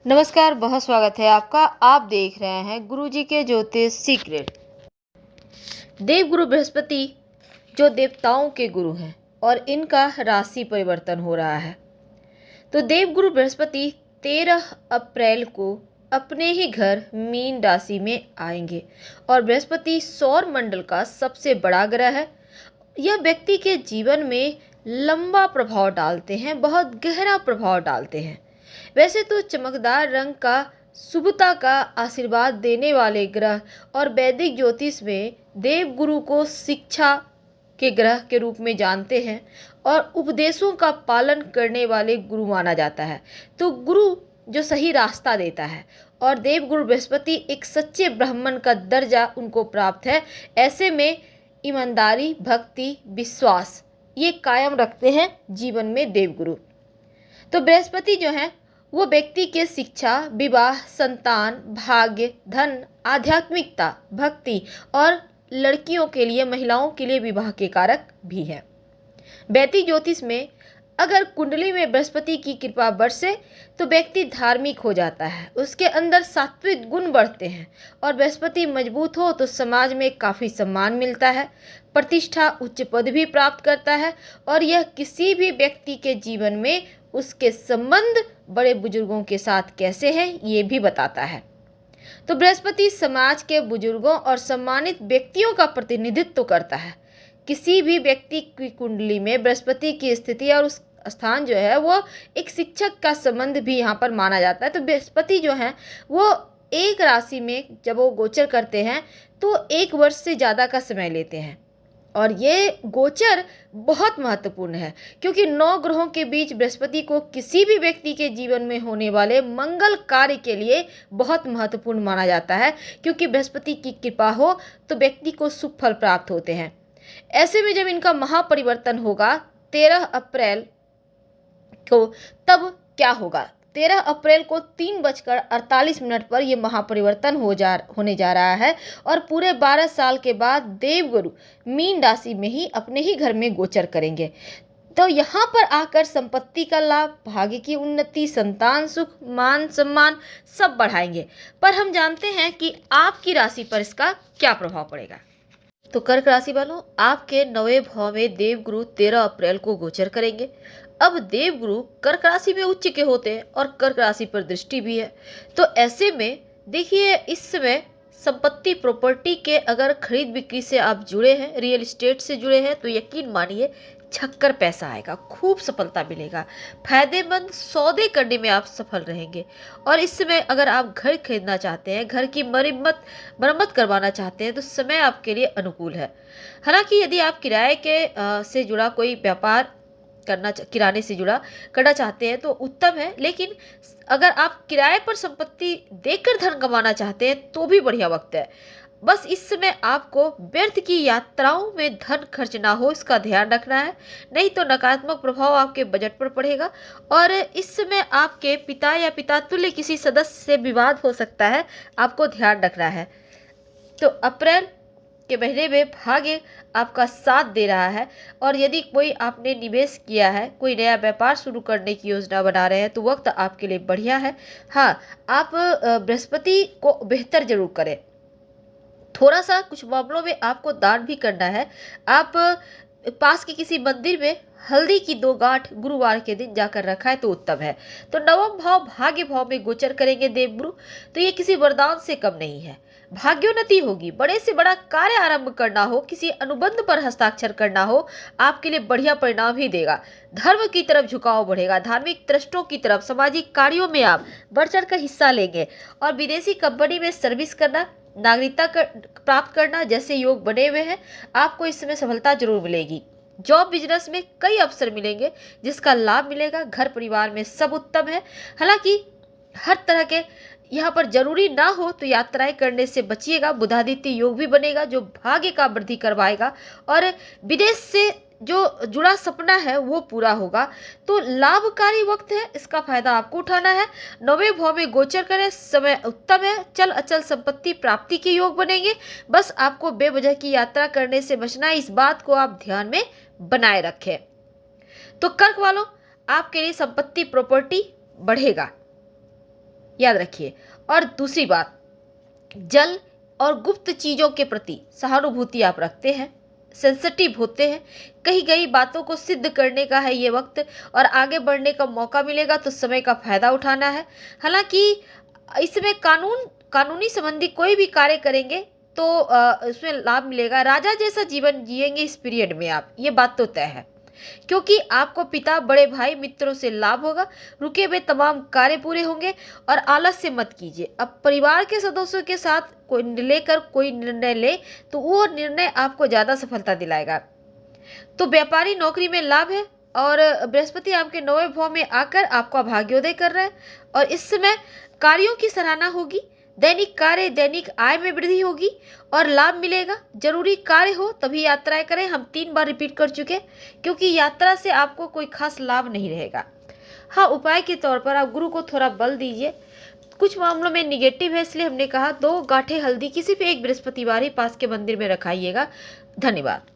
नमस्कार, बहुत स्वागत है आपका। आप देख रहे हैं गुरुजी के ज्योतिष सीक्रेट। देवगुरु बृहस्पति जो देवताओं के गुरु हैं और इनका राशि परिवर्तन हो रहा है। तो देवगुरु बृहस्पति 13 अप्रैल को अपने ही घर मीन राशि में आएंगे और बृहस्पति सौर मंडल का सबसे बड़ा ग्रह है। यह व्यक्ति के जीवन में लंबा प्रभाव डालते हैं, बहुत गहरा प्रभाव डालते हैं। वैसे तो चमकदार रंग का शुभता का आशीर्वाद देने वाले ग्रह और वैदिक ज्योतिष में देवगुरु को शिक्षा के ग्रह के रूप में जानते हैं और उपदेशों का पालन करने वाले गुरु माना जाता है। तो गुरु जो सही रास्ता देता है और देवगुरु बृहस्पति एक सच्चे ब्राह्मण का दर्जा उनको प्राप्त है। ऐसे में ईमानदारी, भक्ति, विश्वास ये कायम रखते हैं जीवन में देवगुरु। तो बृहस्पति जो है वो व्यक्ति के शिक्षा, विवाह, संतान, भाग्य, धन, आध्यात्मिकता, भक्ति और लड़कियों के लिए, महिलाओं के लिए विवाह के कारक भी है। वैदिक ज्योतिष में अगर कुंडली में बृहस्पति की कृपा बरसे तो व्यक्ति धार्मिक हो जाता है, उसके अंदर सात्विक गुण बढ़ते हैं और बृहस्पति मजबूत हो तो समाज में काफ़ी सम्मान मिलता है, प्रतिष्ठा, उच्च पद भी प्राप्त करता है और यह किसी भी व्यक्ति के जीवन में उसके संबंध बड़े बुजुर्गों के साथ कैसे हैं ये भी बताता है। तो बृहस्पति समाज के बुजुर्गों और सम्मानित व्यक्तियों का प्रतिनिधित्व करता है। किसी भी व्यक्ति की कुंडली में बृहस्पति की स्थिति और उस स्थान जो है वो एक शिक्षक का संबंध भी यहाँ पर माना जाता है। तो बृहस्पति जो है वो एक राशि में जब वो गोचर करते हैं तो 1 वर्ष से ज़्यादा का समय लेते हैं और ये गोचर बहुत महत्वपूर्ण है क्योंकि 9 ग्रहों के बीच बृहस्पति को किसी भी व्यक्ति के जीवन में होने वाले मंगल कार्य के लिए बहुत महत्वपूर्ण माना जाता है। क्योंकि बृहस्पति की कृपा हो तो व्यक्ति को शुभ फल प्राप्त होते हैं। ऐसे में जब इनका महापरिवर्तन होगा 13 अप्रैल को, तब क्या होगा? 13 अप्रैल को 3:48 पर यह महापरिवर्तन होने जा रहा है और पूरे 12 साल के बाद देवगुरु मीन राशि में ही अपने ही घर में गोचर करेंगे। तो यहाँ पर आकर संपत्ति का लाभ, भाग्य की उन्नति, संतान सुख, मान सम्मान सब बढ़ाएंगे। पर हम जानते हैं कि आपकी राशि पर इसका क्या प्रभाव पड़ेगा। तो कर्क राशि वालों, आपके 9वें भाव में देवगुरु 13 अप्रैल को गोचर करेंगे। अब देवगुरु कर्क राशि में उच्च के होते हैं और कर्क राशि पर दृष्टि भी है। तो ऐसे में देखिए, इस समय संपत्ति, प्रॉपर्टी के अगर खरीद बिक्री से आप जुड़े हैं, रियल एस्टेट से जुड़े हैं, तो यकीन मानिए छक्कर पैसा आएगा, खूब सफलता मिलेगा। फायदेमंद सौदे करने में आप सफल रहेंगे। और इस समय अगर आप घर खरीदना चाहते हैं, घर की मरम्मत करवाना चाहते हैं तो समय आपके लिए अनुकूल है। हालांकि यदि आप किराए के से जुड़ा कोई व्यापार किराने से जुड़ा करना चाहते हैं तो उत्तम है, लेकिन अगर आप किराए पर संपत्ति देकर धन कमाना चाहते हैं तो भी बढ़िया वक्त है। बस इस समय आपको व्यर्थ की यात्राओं में धन खर्च ना हो, इसका ध्यान रखना है, नहीं तो नकारात्मक प्रभाव आपके बजट पर पड़ेगा। और इस समय आपके पिता या पिता तुल्य किसी सदस्य से विवाद हो सकता है, आपको ध्यान रखना है। तो अप्रैल के महीने में भाग्य आपका साथ दे रहा है और यदि कोई आपने निवेश किया है, कोई नया व्यापार शुरू करने की योजना बना रहे हैं तो वक्त आपके लिए बढ़िया है। हाँ, आप बृहस्पति को बेहतर जरूर करें। थोड़ा सा कुछ मामलों में आपको दान भी करना है। आप पास के किसी मंदिर में हल्दी की 2 गांठ गुरुवार के दिन जाकर रखा है तो उत्तम है। तो 9वां भाव भाग्य भाव में गोचर करेंगे देवगुरु, तो ये किसी वरदान से कम नहीं है। भाग्योन्नति होगी, बड़े से बड़ा कार्य आरंभ करना हो, किसी अनुबंध पर हस्ताक्षर करना हो, आपके लिए बढ़िया परिणाम ही देगा। धर्म की तरफ झुकाव बढ़ेगा, धार्मिक ट्रस्टों की तरफ, सामाजिक कार्यों में आप बढ़ चढ़ कर हिस्सा लेंगे और विदेशी कंपनी में सर्विस करना, नागरिकता प्राप्त करना जैसे योग बने हुए हैं, आपको इस समय सफलता जरूर मिलेगी। जॉब बिजनेस में कई अवसर मिलेंगे जिसका लाभ मिलेगा। घर परिवार में सब उत्तम है। हालांकि हर तरह के यहाँ पर जरूरी ना हो तो यात्राएं करने से बचिएगा। बुधादित्य योग भी बनेगा जो भाग्य का वृद्धि करवाएगा और विदेश से जो जुड़ा सपना है वो पूरा होगा। तो लाभकारी वक्त है, इसका फायदा आपको उठाना है। 9वें भाव में गोचर करें, समय उत्तम है। चल अचल संपत्ति प्राप्ति के योग बनेंगे। बस आपको बेवजह की यात्रा करने से बचना है, इस बात को आप ध्यान में बनाए रखें। तो कर्क वालों, आपके लिए संपत्ति, प्रॉपर्टी बढ़ेगा। याद रखिए। और दूसरी बात, जल और गुप्त चीज़ों के प्रति सहानुभूति आप रखते हैं, सेंसिटिव होते हैं। कही गई बातों को सिद्ध करने का है ये वक्त, और आगे बढ़ने का मौका मिलेगा तो समय का फायदा उठाना है। हालांकि इसमें कानूनी संबंधी कोई भी कार्य करेंगे तो उसमें लाभ मिलेगा। राजा जैसा जीवन जिएंगे इस पीरियड में आप, ये बात तो तय है, क्योंकि आपको पिता, बड़े भाई, मित्रों से लाभ होगा। रुके हुए तमाम कार्य पूरे होंगे। और आलस्य मत कीजिए। अब परिवार के सदस्यों के साथ कोई निर्णय ले तो वो निर्णय आपको ज़्यादा सफलता दिलाएगा। तो व्यापारी नौकरी में लाभ है, और बृहस्पति आपके 9वें भाव में आकर आपका भाग्योदय कर रहा है, और इस समय कार्यों की सराहना होगी। दैनिक कार्य, दैनिक आय में वृद्धि होगी और लाभ मिलेगा। जरूरी कार्य हो तभी यात्राएं करें। हम 3 बार रिपीट कर चुके, क्योंकि यात्रा से आपको कोई खास लाभ नहीं रहेगा। हाँ, उपाय के तौर पर आप गुरु को थोड़ा बल दीजिए। कुछ मामलों में निगेटिव है, इसलिए हमने कहा 2 गांठें हल्दी किसी भी एक बृहस्पतिवार ही पास के मंदिर में रखाइएगा। धन्यवाद।